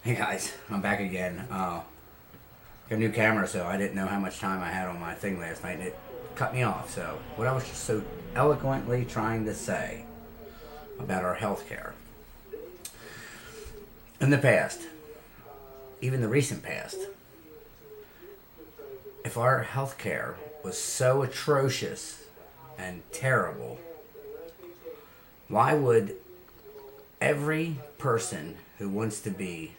Hey guys, I'm back again. Got a new camera, so I didn't know how much time I had on my thing last night, and it cut me off. So, what I was just so eloquently trying to say about our healthcare in the past, even the recent past, if our healthcare was so atrocious and terrible, why would every person who wants to be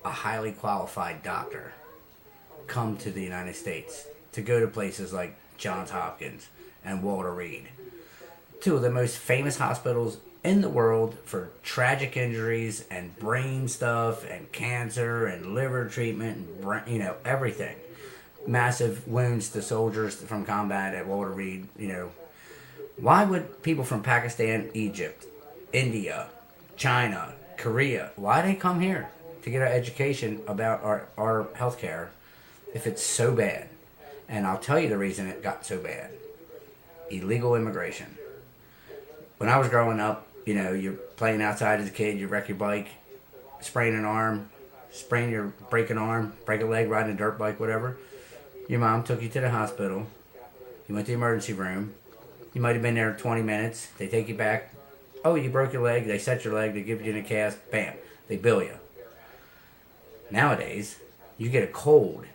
a highly qualified doctor come to the United States to go to places like Johns Hopkins and Walter Reed, two of the most famous hospitals in the world for tragic injuries and brain stuff and cancer and liver treatment and everything, massive wounds to soldiers from combat at Walter Reed. Why would people from Pakistan, Egypt, India, China, Korea, why they come here to get our education about our healthcare if it's so bad? And I'll tell you the reason it got so bad. Illegal immigration. When I was growing up, you're playing outside as a kid, you wreck your bike, sprain an arm, break an arm, break a leg, riding a dirt bike, whatever. Your mom took you to the hospital. You went to the emergency room. You might have been there 20 minutes. They take you back. Oh, you broke your leg. They set your leg. They give you in a cast. Bam. They bill you. Nowadays, you get a cold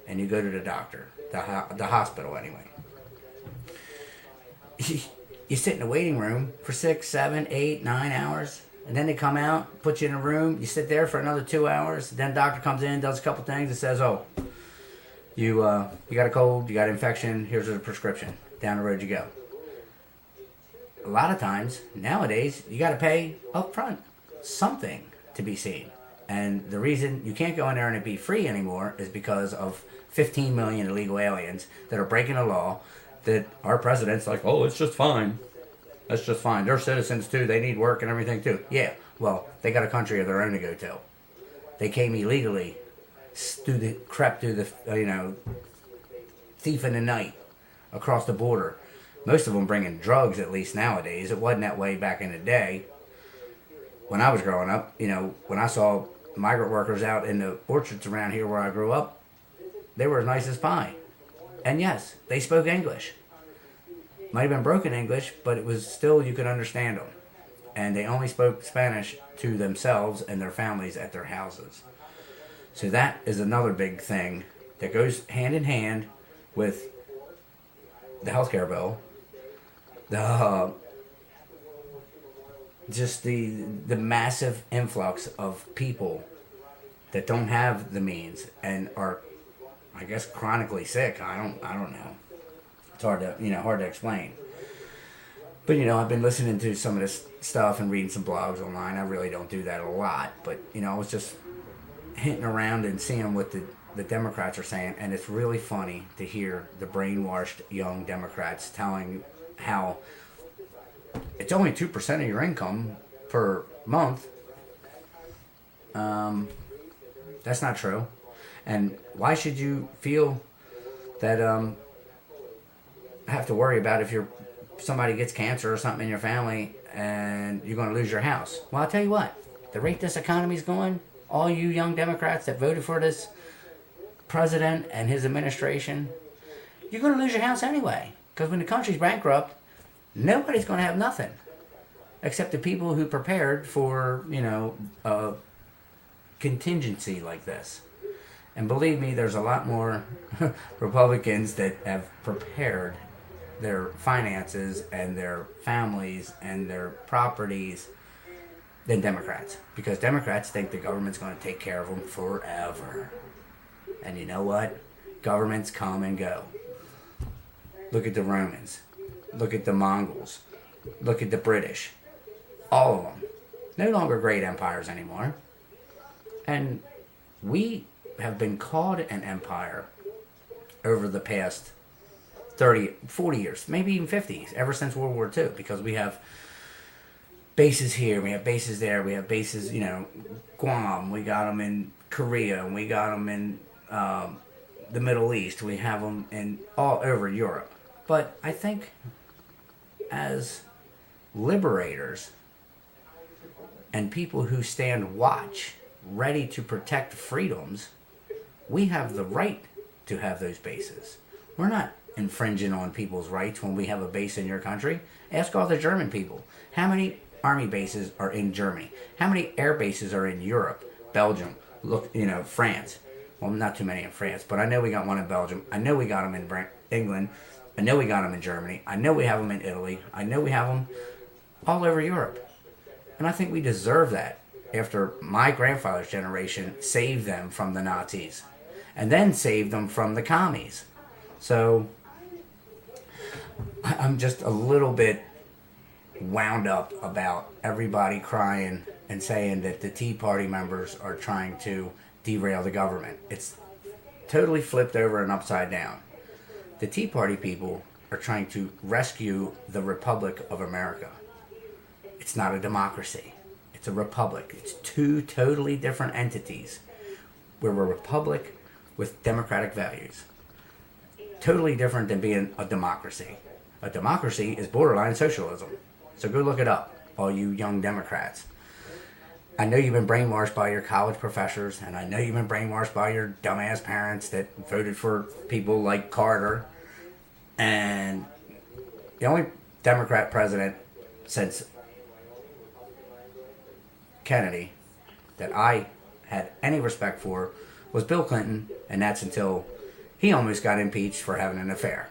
and you go to the doctor, the hospital anyway. You sit in the waiting room for 6, 7, 8, 9 hours, and then they come out, put you in a room. You sit there for another 2 hours. Then the doctor comes in, does a couple things, and says, "Oh, you got a cold, you got an infection. Here's a prescription. Down the road you go." A lot of times nowadays you got to pay up front something to be seen. And the reason you can't go in there and it be free anymore is because of 15 million illegal aliens that are breaking the law, that our president's like, "Oh, it's just fine. That's just fine. They're citizens too. They need work and everything too." Yeah, well, they got a country of their own to go to. They came illegally, crept through the, thief in the night across the border. Most of them bringing drugs, at least nowadays. It wasn't that way back in the day. When I was growing up, when I saw migrant workers out in the orchards around here where I grew up, they were as nice as pie. And yes, they spoke English. Might have been broken English, but it was still, you could understand them. And they only spoke Spanish to themselves and their families at their houses. So that is another big thing that goes hand in hand with the healthcare bill. The massive influx of people that don't have the means and are, I guess, chronically sick. I don't know. It's hard to explain. But I've been listening to some of this stuff and reading some blogs online. I really don't do that a lot, but I was just hinting around and seeing what the Democrats are saying, and it's really funny to hear the brainwashed young Democrats telling how it's only 2% of your income per month. That's not true. And why should you feel that have to worry about if somebody gets cancer or something in your family and you're going to lose your house? Well, I'll tell you what, the rate this economy's going, all you young Democrats that voted for this president and his administration, you're going to lose your house anyway. Because when the country's bankrupt, nobody's going to have nothing except the people who prepared for, a contingency like this. And believe me, there's a lot more Republicans that have prepared their finances and their families and their properties than Democrats. Because Democrats think the government's going to take care of them forever. And you know what? Governments come and go. Look at the Romans. Look at the Mongols. Look at the British. All of them. No longer great empires anymore. And we have been called an empire over the past 30, 40 years, maybe even 50, ever since World War II, because we have bases here, we have bases there, we have bases, Guam, we got them in Korea, and we got them in the Middle East, we have them in all over Europe. But I think as liberators and people who stand watch, ready to protect freedoms, we have the right to have those bases. We're not infringing on people's rights when we have a base in your country. Ask all the German people. How many army bases are in Germany? How many air bases are in Europe, Belgium, France? Well, not too many in France, but I know we got one in Belgium. I know we got them in England. I know we got them in Germany. I know we have them in Italy. I know we have them all over Europe. And I think we deserve that after my grandfather's generation saved them from the Nazis and then saved them from the commies. So I'm just a little bit wound up about everybody crying and saying that the Tea Party members are trying to derail the government. It's totally flipped over and upside down. The Tea Party people are trying to rescue the Republic of America. It's not a democracy. It's a republic. It's two totally different entities. We're a republic with democratic values. Totally different than being a democracy. A democracy is borderline socialism. So go look it up, all you young Democrats. I know you've been brainwashed by your college professors, and I know you've been brainwashed by your dumbass parents that voted for people like Carter. And the only Democrat president since Kennedy that I had any respect for was Bill Clinton, and that's until he almost got impeached for having an affair.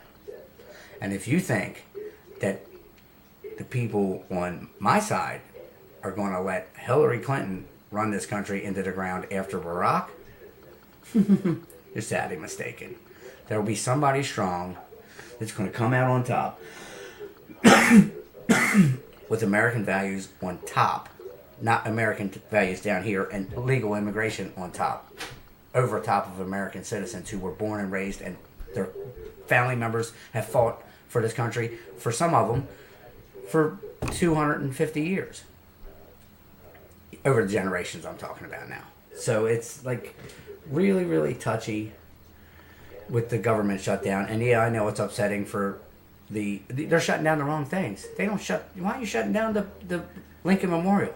And if you think that the people on my side are going to let Hillary Clinton run this country into the ground after Barack, you're sadly mistaken. There will be somebody strong that's going to come out on top with American values on top, not American values down here, and legal immigration on top, over top of American citizens who were born and raised and their family members have fought for this country, for some of them, for 250 years. Over the generations I'm talking about now. So it's like really, really touchy with the government shutdown. And yeah, I know it's upsetting for they're shutting down the wrong things. Why are you shutting down the Lincoln Memorial?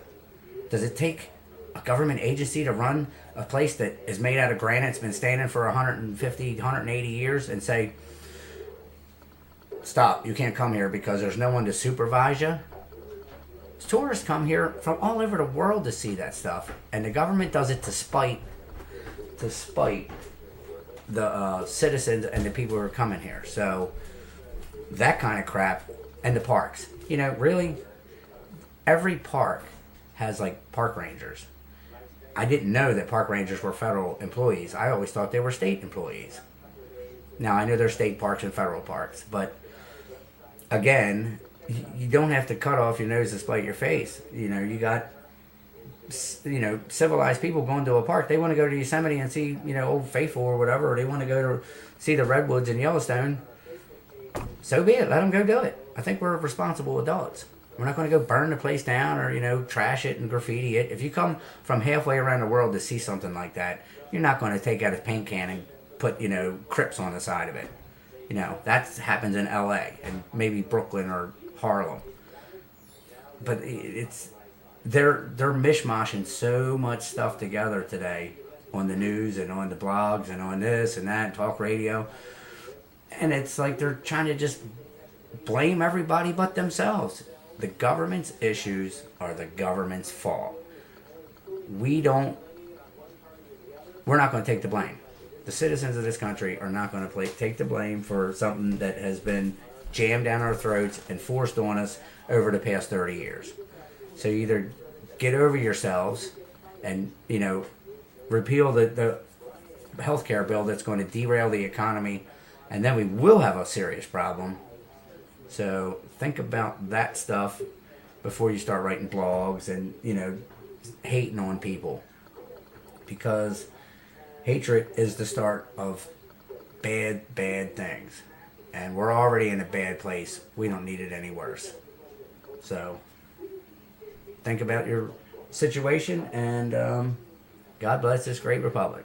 Does it take a government agency to run a place that is made out of granite, it's been standing for 150, 180 years, and say, stop, you can't come here because there's no one to supervise you? Tourists come here from all over the world to see that stuff, and the government does it to spite the citizens and the people who are coming here. So that kind of crap. And the parks, really, every park has like park rangers. I didn't know that park rangers were federal employees. I always thought they were state employees. Now I know there's state parks and federal parks, but again, you don't have to cut off your nose to spite your face. You got, civilized people going to a park. They want to go to Yosemite and see, Old Faithful or whatever, or they want to go to see the redwoods in Yellowstone. So be it. Let them go do it. I think we're responsible adults. We're not going to go burn the place down or, trash it and graffiti it. If you come from halfway around the world to see something like that, you're not going to take out a paint can and put, Crips on the side of it. That happens in L.A. and maybe Brooklyn or Harlem. But they're mishmashing so much stuff together today on the news and on the blogs and on this and that, talk radio. And it's like they're trying to just blame everybody but themselves. The government's issues are the government's fault. We're not going to take the blame. The citizens of this country are not going to take the blame for something that has been jammed down our throats and forced on us over the past 30 years. So either get over yourselves and, repeal the health care bill that's going to derail the economy, and then we will have a serious problem. So think about that stuff before you start writing blogs and, hating on people. Because hatred is the start of bad, bad things. And we're already in a bad place. We don't need it any worse. So think about your situation, and God bless this great republic.